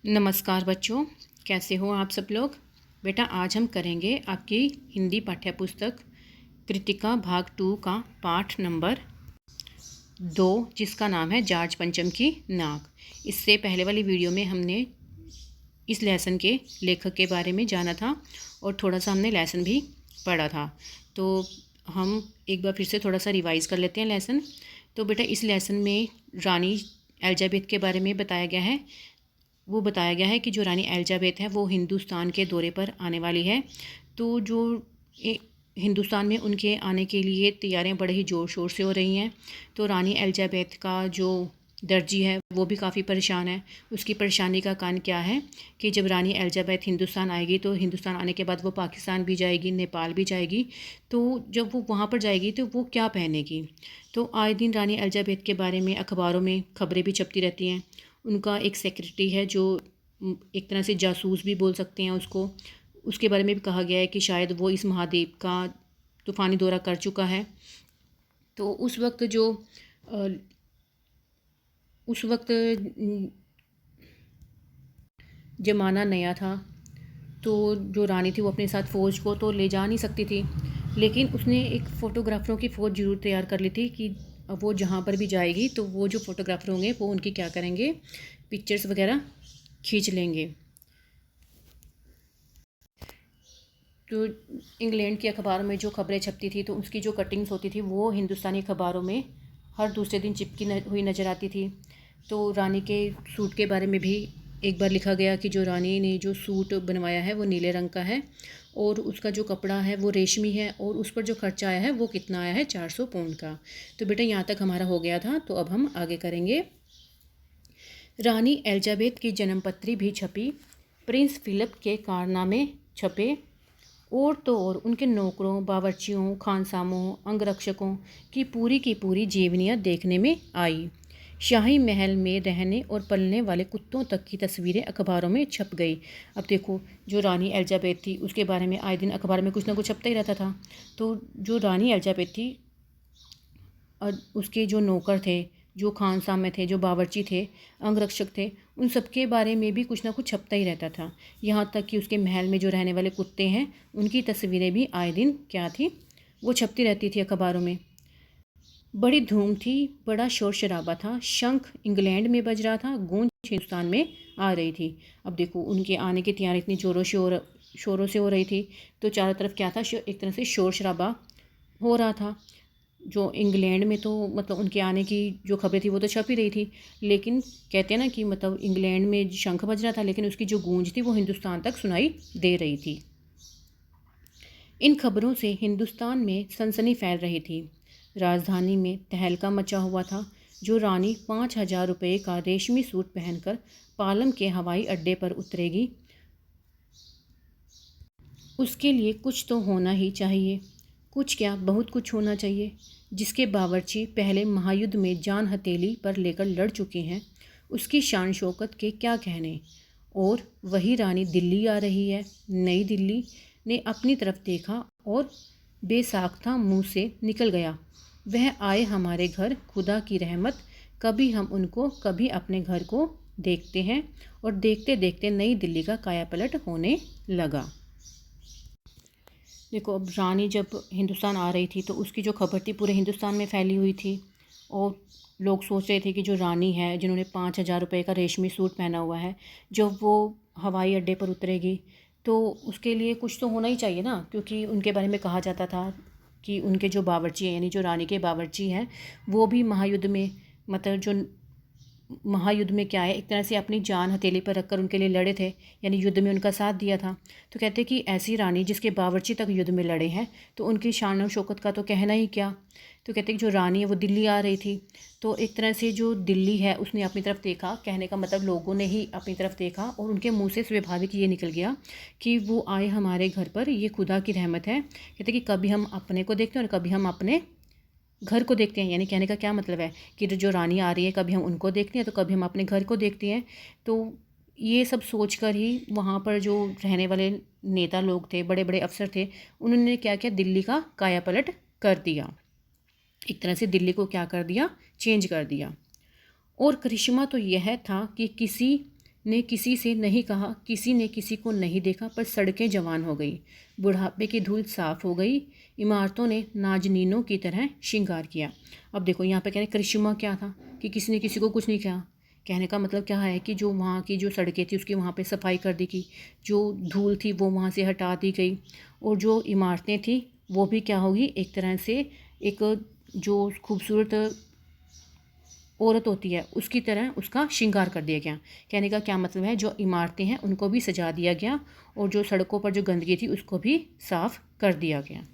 नमस्कार बच्चों, कैसे हो आप सब लोग। बेटा आज हम करेंगे आपकी हिंदी पाठ्य पुस्तक कृतिका भाग 2 का पाठ नंबर 2, जिसका नाम है जार्ज पंचम की नाक। इससे पहले वाली वीडियो में हमने इस लेसन के लेखक के बारे में जाना था और थोड़ा सा हमने लेसन भी पढ़ा था। तो हम एक बार फिर से थोड़ा सा रिवाइज़ कर लेते हैं लेसन। तो बेटा इस लेसन में रानी एलिजाबेथ के बारे में बताया गया है। वो बताया गया है कि जो रानी एलिजाबेथ है वो हिंदुस्तान के दौरे पर आने वाली है। तो जो हिंदुस्तान में उनके आने के लिए तैयारियां बड़े ही ज़ोर शोर से हो रही हैं। तो रानी एलिजाबेथ का जो दर्जी है वो भी काफ़ी परेशान है। उसकी परेशानी का कारण क्या है कि जब रानी एलिजाबेथ हिंदुस्तान आएगी तो हिंदुस्तान आने के बाद वो पाकिस्तान भी जाएगी, नेपाल भी जाएगी। तो जब वो वहाँ पर जाएगी तो वो क्या पहनेगी। तो आए दिन रानी एलिजाबेथ के बारे में अखबारों में खबरें भी छपती रहती हैं। उनका एक सेक्रेटरी है जो एक तरह से जासूस भी बोल सकते हैं उसको। उसके बारे में भी कहा गया है कि शायद वो इस महाद्वीप का तूफ़ानी दौरा कर चुका है। तो उस वक्त ज़माना नया था। तो जो रानी थी वो अपने साथ फ़ौज को तो ले जा नहीं सकती थी, लेकिन उसने एक फ़ोटोग्राफ़रों की फ़ौज ज़रूर तैयार कर ली थी कि वो जहाँ पर भी जाएगी तो वो जो फ़ोटोग्राफ़र होंगे वो उनकी क्या करेंगे, पिक्चर्स वगैरह खींच लेंगे। तो इंग्लैंड के अखबारों में जो खबरें छपती थी तो उसकी जो कटिंग्स होती थी वो हिंदुस्तानी अखबारों में हर दूसरे दिन चिपकी हुई नज़र आती थी। तो रानी के सूट के बारे में भी एक बार लिखा गया कि जो रानी ने जो सूट बनवाया है वो नीले रंग का है और उसका जो कपड़ा है वो रेशमी है और उस पर जो खर्चा आया है वो कितना आया है, 400 पाउंड का। तो बेटा यहाँ तक हमारा हो गया था। तो अब हम आगे करेंगे। रानी एलिजाबेथ की जन्मपत्री भी छपी, प्रिंस फिलिप के कारनामे छपे और तो और उनके नौकरों, बावर्चियों, खानसामों, अंगरक्षकों की पूरी जीवनियाँ देखने में आई। शाही महल में रहने और पलने वाले कुत्तों तक की तस्वीरें अखबारों में छप गई। अब देखो, जो रानी एलिजाबेथ थी उसके बारे में आए दिन अखबार में कुछ ना कुछ छपता ही रहता था। तो जो रानी एलिजाबेथ थी और उसके जो नौकर थे, जो खानसामे में थे, जो बावर्ची थे, अंगरक्षक थे, उन सब के बारे में भी कुछ ना कुछ छपता ही रहता था। यहाँ तक कि उसके महल में जो रहने वाले कुत्ते हैं उनकी तस्वीरें भी आए दिन क्या थी, वो छपती रहती थी अखबारों में। बड़ी धूम थी, बड़ा शोर शराबा था, शंख इंग्लैंड में बज रहा था, गूंज हिंदुस्तान में आ रही थी। अब देखो उनके आने की तैयारी इतनी शोरों से हो रही थी। तो चारों तरफ क्या था, एक तरह से शोर शराबा हो रहा था। जो इंग्लैंड में तो मतलब उनके आने की जो खबरें थी वो तो छप ही रही थी, लेकिन कहते हैं ना कि मतलब इंग्लैंड में शंख बज रहा था लेकिन उसकी जो गूंज थी वो हिंदुस्तान तक सुनाई दे रही थी। इन खबरों से हिंदुस्तान में सनसनी फैल रही थी। राजधानी में तहलका मचा हुआ था। जो रानी 5,000 रुपये का रेशमी सूट पहनकर पालम के हवाई अड्डे पर उतरेगी उसके लिए कुछ तो होना ही चाहिए। कुछ क्या, बहुत कुछ होना चाहिए। जिसके बावर्ची पहले महायुद्ध में जान हथेली पर लेकर लड़ चुके हैं, उसकी शान शौकत के क्या कहने। और वही रानी दिल्ली आ रही है। नई दिल्ली ने अपनी तरफ देखा और बेसाख्ता मुंह से निकल गया, वह आए हमारे घर, खुदा की रहमत। कभी हम उनको, कभी अपने घर को देखते हैं। और देखते देखते नई दिल्ली का कायापलट होने लगा। देखो, अब रानी जब हिंदुस्तान आ रही थी तो उसकी जो खबर थी पूरे हिंदुस्तान में फैली हुई थी और लोग सोच रहे थे कि जो रानी है जिन्होंने 5,000 रुपये का रेशमी सूट पहना हुआ है, जब वो हवाई अड्डे पर उतरेगी तो उसके लिए कुछ तो होना ही चाहिए ना। क्योंकि उनके बारे में कहा जाता था कि उनके जो बावर्ची हैं, यानी जो रानी के बावर्ची हैं, वो भी महायुद्ध में, मतलब जो महायुद्ध में क्या है, एक तरह से अपनी जान हथेली पर रखकर उनके लिए लड़े थे, यानी युद्ध में उनका साथ दिया था। तो कहते कि ऐसी रानी जिसके बावर्ची तक युद्ध में लड़े हैं तो उनकी शान और शौकत का तो कहना ही क्या। तो कहते कि जो रानी है वो दिल्ली आ रही थी, तो एक तरह से जो दिल्ली है उसने अपनी तरफ देखा, कहने का मतलब लोगों ने ही अपनी तरफ देखा और उनके मुंह से स्वाभाविक ये निकल गया कि वो आए हमारे घर पर, ये खुदा की रहमत है। कहते कि कभी हम अपने को देखते हैं और कभी हम अपने घर को देखते हैं। यानी कहने का क्या मतलब है कि जो रानी आ रही है कभी हम उनको देखते हैं तो कभी हम अपने घर को देखते हैं। तो ये सब सोचकर ही वहाँ पर जो रहने वाले नेता लोग थे, बड़े बड़े अफसर थे, उन्होंने क्या किया, दिल्ली का कायापलट कर दिया। एक तरह से दिल्ली को क्या कर दिया, चेंज कर दिया। और करिश्मा तो यह था कि किसी ने किसी से नहीं कहा, किसी ने किसी को नहीं देखा, पर सड़कें जवान हो गई, बुढ़ापे की धूल साफ हो गई, इमारतों ने नाजनीनों की तरह श्रृंगार किया। अब देखो यहाँ पे कह रहे करिश्मा क्या था कि किसी ने किसी को कुछ नहीं कहा। कहने का मतलब क्या है कि जो वहाँ की जो सड़कें थी उसकी वहाँ पे सफाई कर दी गई, जो धूल थी वो वहाँ से हटा दी गई, और जो इमारतें थी वो भी क्या होगी, एक तरह से एक जो खूबसूरत औरत होती है उसकी तरह उसका श्रृंगार कर दिया गया। कहने का क्या मतलब है, जो इमारतें हैं उनको भी सजा दिया गया और जो सड़कों पर जो गंदगी थी उसको भी साफ़ कर दिया गया।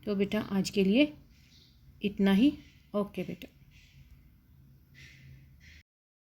तो बेटा आज के लिए इतना ही। ओके बेटा।